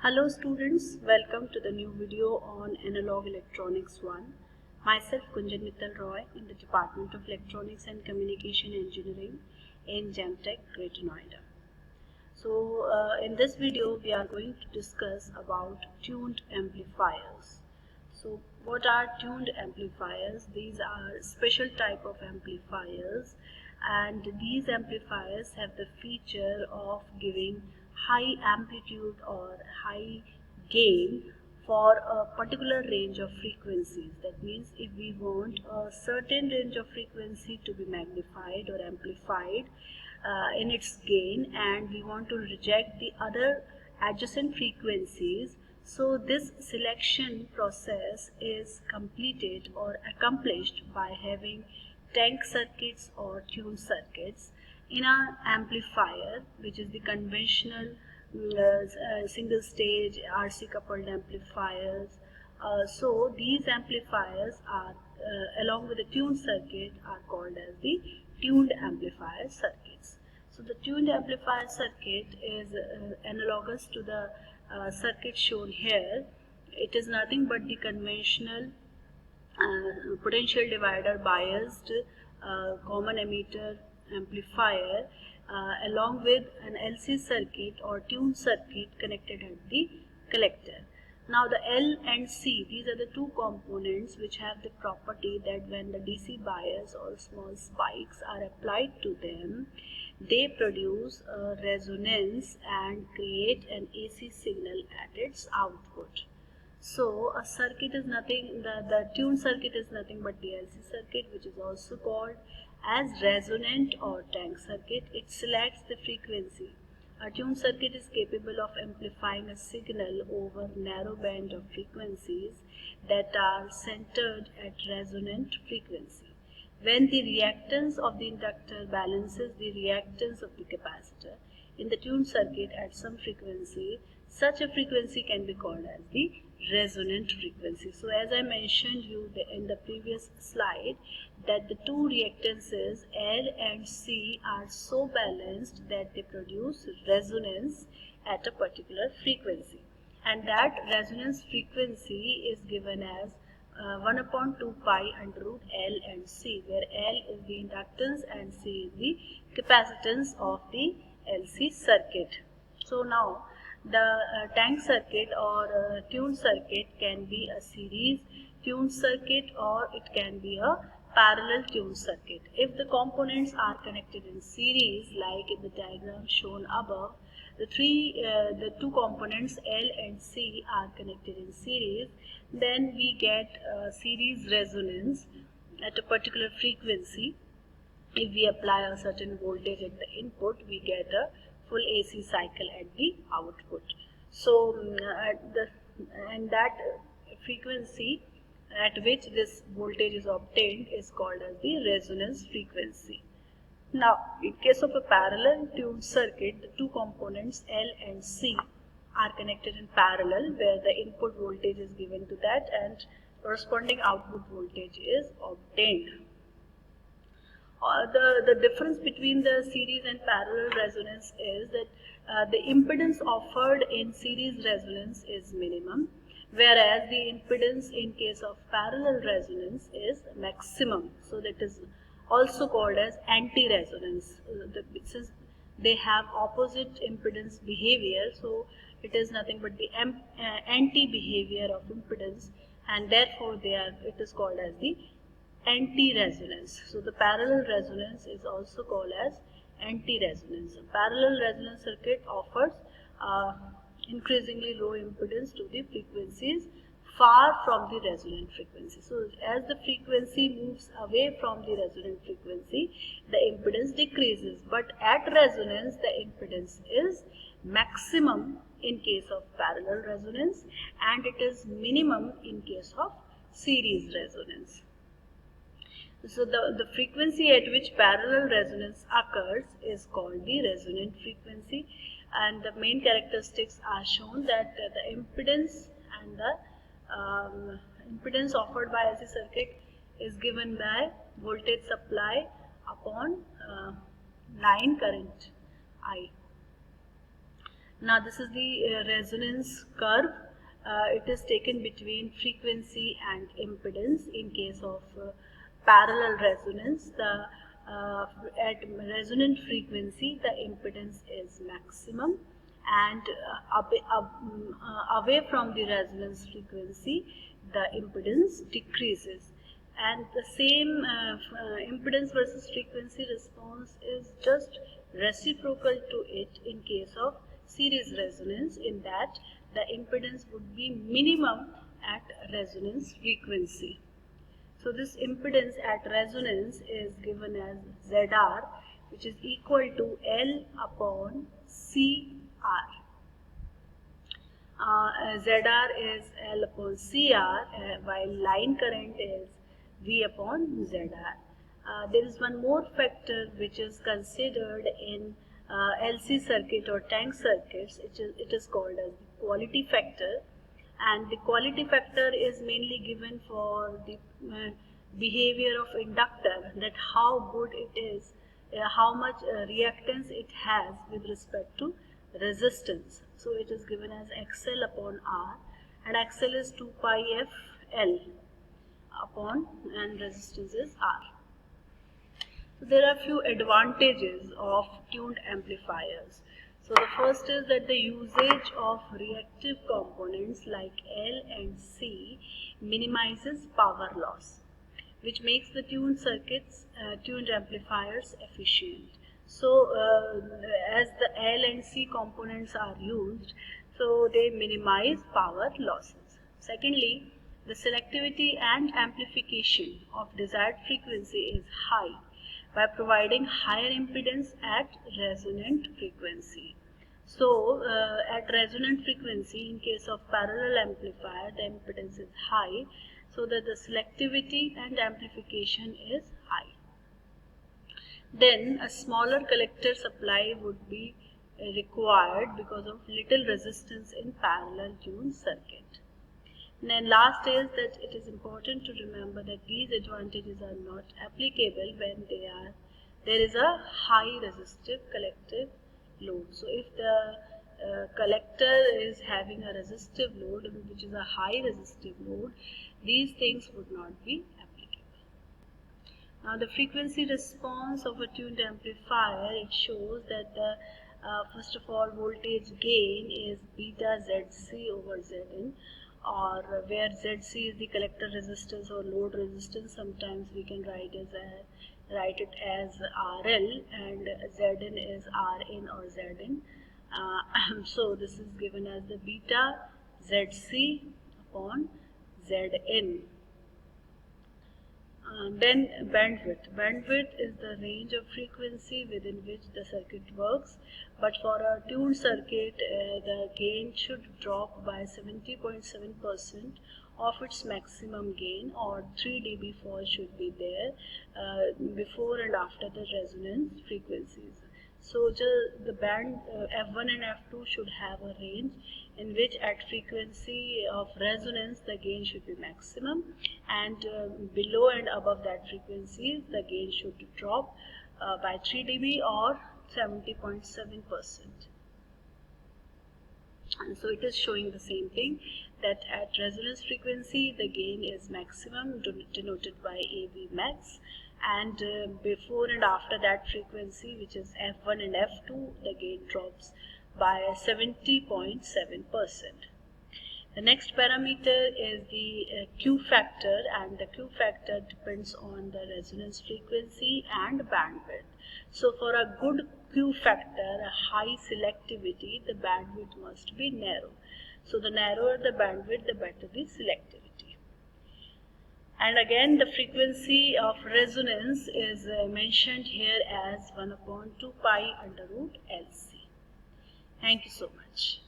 Hello students, welcome to the new video on Analog Electronics 1. Myself Kunjan Mittal Roy in the Department of Electronics and Communication Engineering in GEMTech, Greater Noida. So in this video we are going to discuss about tuned amplifiers. So what are tuned amplifiers? These are special type of amplifiers, and these amplifiers have the feature of giving high amplitude or high gain for a particular range of frequencies. That means if we want a certain range of frequency to be magnified or amplified in its gain, and we want to reject the other adjacent frequencies, so this selection process is completed or accomplished by having tank circuits or tune circuits in an amplifier, which is the conventional single stage RC coupled amplifiers. So these amplifiers are along with the tuned circuit are called as the tuned amplifier circuits. So the tuned amplifier circuit is analogous to the circuit shown here. It is nothing but the conventional potential divider biased common emitter amplifier along with an LC circuit or tuned circuit connected at the collector. Now the L and C, these are the two components which have the property that when the DC bias or small spikes are applied to them, they produce a resonance and create an AC signal at its output. So a circuit is nothing, the tuned circuit is nothing but the LC circuit, which is also called as resonant or tank circuit. It selects the frequency. A tuned circuit is capable of amplifying a signal over narrow band of frequencies that are centered at resonant frequency. When the reactance of the inductor balances the reactance of the capacitor in the tuned circuit at some frequency, such a frequency can be called as the resonant frequency. So as I mentioned you in the previous slide, that the two reactances L and C are so balanced that they produce resonance at a particular frequency, and that resonance frequency is given as 1 upon 2 pi under root L and C, where L is the inductance and C is the capacitance of the LC circuit. So now the tank circuit or tuned circuit can be a series tuned circuit or it can be a parallel tuned circuit. If the components are connected in series, like in the diagram shown above, the two components L and C are connected in series, then we get a series resonance at a particular frequency. If we apply a certain voltage at the input, we get a full AC cycle at the output. So that frequency at which this voltage is obtained is called as the resonance frequency. Now in case of a parallel tuned circuit, the two components L and C are connected in parallel, where the input voltage is given to that and corresponding output voltage is obtained. The difference between the series and parallel resonance is that the impedance offered in series resonance is minimum, whereas the impedance in case of parallel resonance is maximum. So that is also called as anti-resonance. Since they have opposite impedance behavior, so it is nothing but the anti-behavior of impedance, and therefore it is called as the anti-resonance. So the parallel resonance is also called as anti-resonance. A parallel resonance circuit offers increasingly low impedance to the frequencies far from the resonant frequency. So as the frequency moves away from the resonant frequency, the impedance decreases, but at resonance the impedance is maximum in case of parallel resonance, and it is minimum in case of series resonance. So the frequency at which parallel resonance occurs is called the resonant frequency, and the main characteristics are shown that the impedance and the impedance offered by LC circuit is given by voltage supply upon line current I. Now this is the resonance curve. It is taken between frequency and impedance. In case of parallel resonance, at resonant frequency the impedance is maximum, and away from the resonance frequency the impedance decreases. And the same impedance versus frequency response is just reciprocal to it in case of series resonance, in that the impedance would be minimum at resonance frequency. So this impedance at resonance is given as ZR, which is equal to L upon CR. ZR is L upon CR, while line current is V upon ZR. There is one more factor which is considered in LC circuit or tank circuits. It is called as the quality factor, and the quality factor is mainly given for the behavior of inductor, that how good it is, how much reactance it has with respect to resistance. So it is given as XL upon R, and XL is 2 pi f L upon, and resistance is R. So there are few advantages of tuned amplifiers. So the first is that the usage of reactive components like L and C minimizes power loss, which makes the tuned circuits, tuned amplifiers efficient. So as the L and C components are used, so they minimize power losses. Secondly, the selectivity and amplification of desired frequency is high by providing higher impedance at resonant frequency. So at resonant frequency, in case of parallel amplifier, the impedance is high, so that the selectivity and amplification is high. Then a smaller collector supply would be required because of little resistance in parallel tuned circuit. And then last is that it is important to remember that these advantages are not applicable when there is a high resistive collective load. So if the collector is having a resistive load, which is a high resistive load, these things would not be applicable. Now the frequency response of a tuned amplifier, it shows that the first of all voltage gain is beta ZC over Zn, or where Zc is the collector resistance or load resistance. Sometimes we can write it as RL, and Zn is Rin or Zn. So this is given as the beta Zc upon Zn. Then bandwidth. Bandwidth is the range of frequency within which the circuit works, but for a tuned circuit, the gain should drop by 70.7% of its maximum gain, or 3 dB fall should be there before and after the resonance frequencies. So the band F1 and F2 should have a range in which at frequency of resonance the gain should be maximum, and below and above that frequency the gain should drop by 3 dB or 70.7%. And so it is showing the same thing, that at resonance frequency the gain is maximum, denoted by AV max, and before and after that frequency, which is F1 and F2, the gain drops by 70.7%. The next parameter is the Q factor, and the Q factor depends on the resonance frequency and bandwidth. So for a good Q factor, a high selectivity, the bandwidth must be narrow. So the narrower the bandwidth, the better the selectivity. And again, the frequency of resonance is mentioned here as 1/2 pi √LC. Thank you so much.